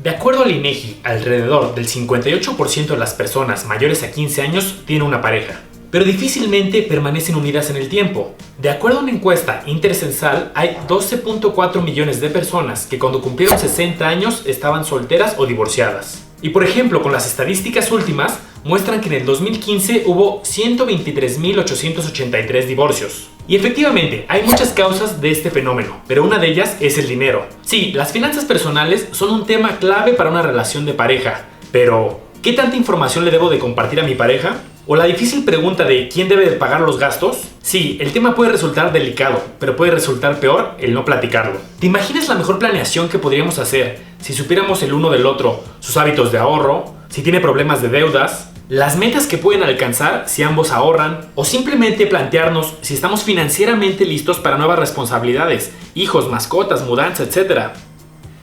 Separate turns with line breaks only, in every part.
De acuerdo al INEGI, alrededor del 58% de las personas mayores a 15 años tienen una pareja, pero difícilmente permanecen unidas en el tiempo. De acuerdo a una encuesta intercensal, hay 12.4 millones de personas que cuando cumplieron 60 años estaban solteras o divorciadas. Y por ejemplo, con las estadísticas últimas, muestran que en el 2015 hubo 123.883 divorcios. Y efectivamente, hay muchas causas de este fenómeno, pero una de ellas es el dinero. Sí, las finanzas personales son un tema clave para una relación de pareja, pero ¿qué tanta información le debo de compartir a mi pareja? ¿O la difícil pregunta de quién debe de pagar los gastos? Sí, el tema puede resultar delicado, pero puede resultar peor el no platicarlo. ¿Te imaginas la mejor planeación que podríamos hacer si supiéramos el uno del otro sus hábitos de ahorro, si tiene problemas de deudas, las metas que pueden alcanzar si ambos ahorran, o simplemente plantearnos si estamos financieramente listos para nuevas responsabilidades, hijos, mascotas, mudanza, etc.?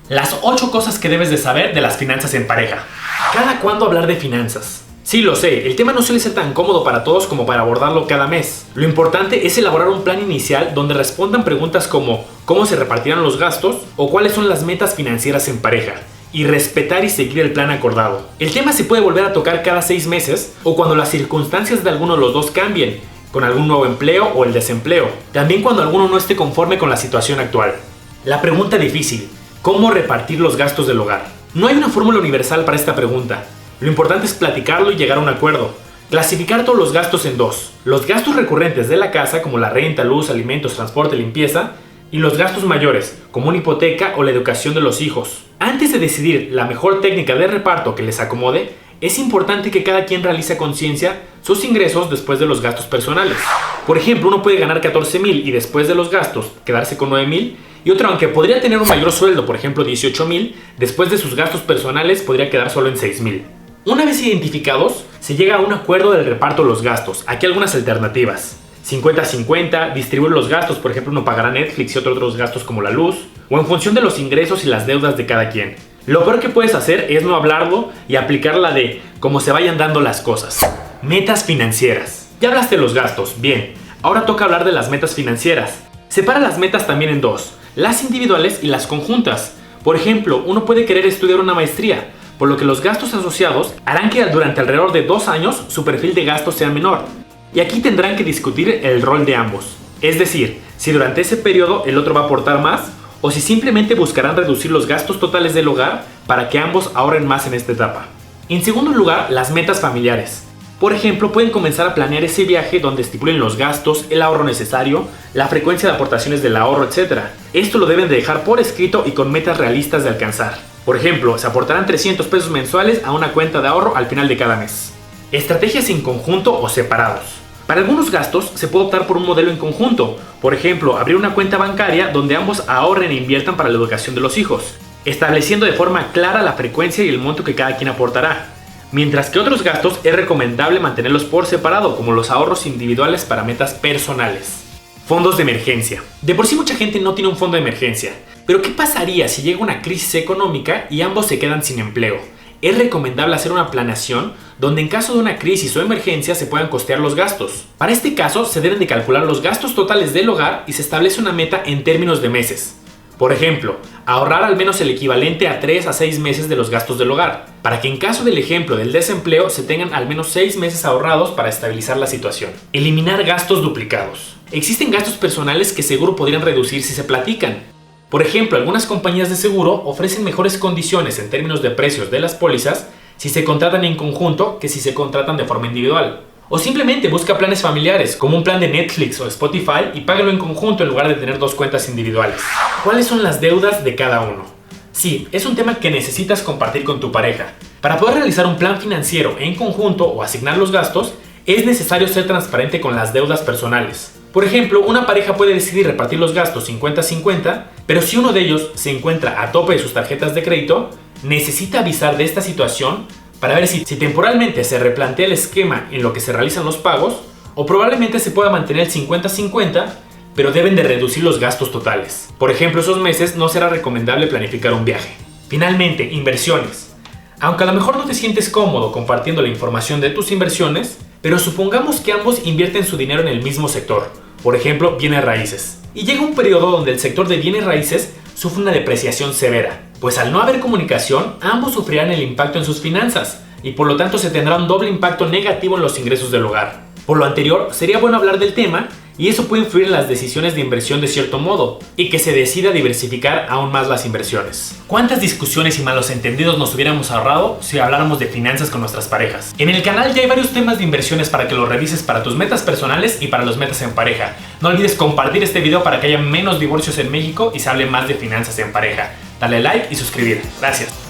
Las 8 cosas que debes de saber de las finanzas en pareja. ¿Cada cuándo hablar de finanzas? Sí, lo sé, el tema no suele ser tan cómodo para todos como para abordarlo cada mes. Lo importante es elaborar un plan inicial donde respondan preguntas como ¿cómo se repartirán los gastos? O ¿cuáles son las metas financieras en pareja? Y respetar y seguir el plan acordado. El tema se puede volver a tocar cada 6 meses o cuando las circunstancias de alguno de los dos cambien, con algún nuevo empleo o el desempleo. También cuando alguno no esté conforme con la situación actual. La pregunta difícil: ¿cómo repartir los gastos del hogar? No hay una fórmula universal para esta pregunta. Lo importante es platicarlo y llegar a un acuerdo. Clasificar todos los gastos en dos: los gastos recurrentes de la casa como la renta, luz, alimentos, transporte, limpieza, y los gastos mayores como una hipoteca o la educación de los hijos. Antes de decidir la mejor técnica de reparto que les acomode, es importante que cada quien realice a conciencia sus ingresos después de los gastos personales. Por ejemplo, uno puede ganar 14,000 y después de los gastos quedarse con 9,000, y otro, aunque podría tener un mayor sueldo, por ejemplo 18,000, después de sus gastos personales podría quedar solo en 6,000. Una vez identificados, se llega a un acuerdo del reparto de los gastos. Aquí algunas alternativas: 50-50, distribuir los gastos, por ejemplo uno pagará Netflix y otros gastos como la luz, o en función de los ingresos y las deudas de cada quien. Lo peor que puedes hacer es no hablarlo y aplicar la de cómo se vayan dando las cosas. Metas financieras. Ya hablaste de los gastos, bien, ahora toca hablar de las metas financieras. Separa las metas también en dos: las individuales y las conjuntas. Por ejemplo, uno puede querer estudiar una maestría, por lo que los gastos asociados harán que durante alrededor de 2 años su perfil de gastos sea menor. Y aquí tendrán que discutir el rol de ambos. Es decir, si durante ese periodo el otro va a aportar más, o si simplemente buscarán reducir los gastos totales del hogar para que ambos ahorren más en esta etapa. En segundo lugar, las metas familiares. Por ejemplo, pueden comenzar a planear ese viaje donde estipulen los gastos, el ahorro necesario, la frecuencia de aportaciones del ahorro, etc. Esto lo deben de dejar por escrito y con metas realistas de alcanzar. Por ejemplo, se aportarán 300 pesos mensuales a una cuenta de ahorro al final de cada mes. Estrategias en conjunto o separados. Para algunos gastos se puede optar por un modelo en conjunto. Por ejemplo, abrir una cuenta bancaria donde ambos ahorren e inviertan para la educación de los hijos, estableciendo de forma clara la frecuencia y el monto que cada quien aportará. Mientras que otros gastos es recomendable mantenerlos por separado, como los ahorros individuales para metas personales. Fondos de emergencia. De por sí mucha gente no tiene un fondo de emergencia, pero ¿qué pasaría si llega una crisis económica y ambos se quedan sin empleo? Es recomendable hacer una planeación donde en caso de una crisis o emergencia se puedan costear los gastos. Para este caso se deben de calcular los gastos totales del hogar y se establece una meta en términos de meses. Por ejemplo, ahorrar al menos el equivalente a 3 a 6 meses de los gastos del hogar, para que en caso del ejemplo del desempleo se tengan al menos 6 meses ahorrados para estabilizar la situación. Eliminar gastos duplicados. Existen gastos personales que seguro podrían reducir si se platican. Por ejemplo, algunas compañías de seguro ofrecen mejores condiciones en términos de precios de las pólizas si se contratan en conjunto que si se contratan de forma individual. O simplemente busca planes familiares, como un plan de Netflix o Spotify, y págalo en conjunto en lugar de tener 2 cuentas individuales. ¿Cuáles son las deudas de cada uno? Sí, es un tema que necesitas compartir con tu pareja. Para poder realizar un plan financiero en conjunto o asignar los gastos, es necesario ser transparente con las deudas personales. Por ejemplo, una pareja puede decidir repartir los gastos 50-50, pero si uno de ellos se encuentra a tope de sus tarjetas de crédito, necesita avisar de esta situación para ver si temporalmente se replantea el esquema en lo que se realizan los pagos, o probablemente se pueda mantener el 50-50, pero deben de reducir los gastos totales. Por ejemplo, esos meses no será recomendable planificar un viaje. Finalmente, inversiones. Aunque a lo mejor no te sientes cómodo compartiendo la información de tus inversiones, pero supongamos que ambos invierten su dinero en el mismo sector, por ejemplo, bienes raíces. Y llega un periodo donde el sector de bienes raíces sufre una depreciación severa, pues al no haber comunicación, ambos sufrirán el impacto en sus finanzas y por lo tanto se tendrá un doble impacto negativo en los ingresos del hogar. Por lo anterior, sería bueno hablar del tema y eso puede influir en las decisiones de inversión de cierto modo y que se decida diversificar aún más las inversiones. ¿Cuántas discusiones y malos entendidos nos hubiéramos ahorrado si habláramos de finanzas con nuestras parejas? En el canal ya hay varios temas de inversiones para que los revises para tus metas personales y para los metas en pareja. No olvides compartir este video para que haya menos divorcios en México y se hable más de finanzas en pareja. Dale like y suscribir. Gracias.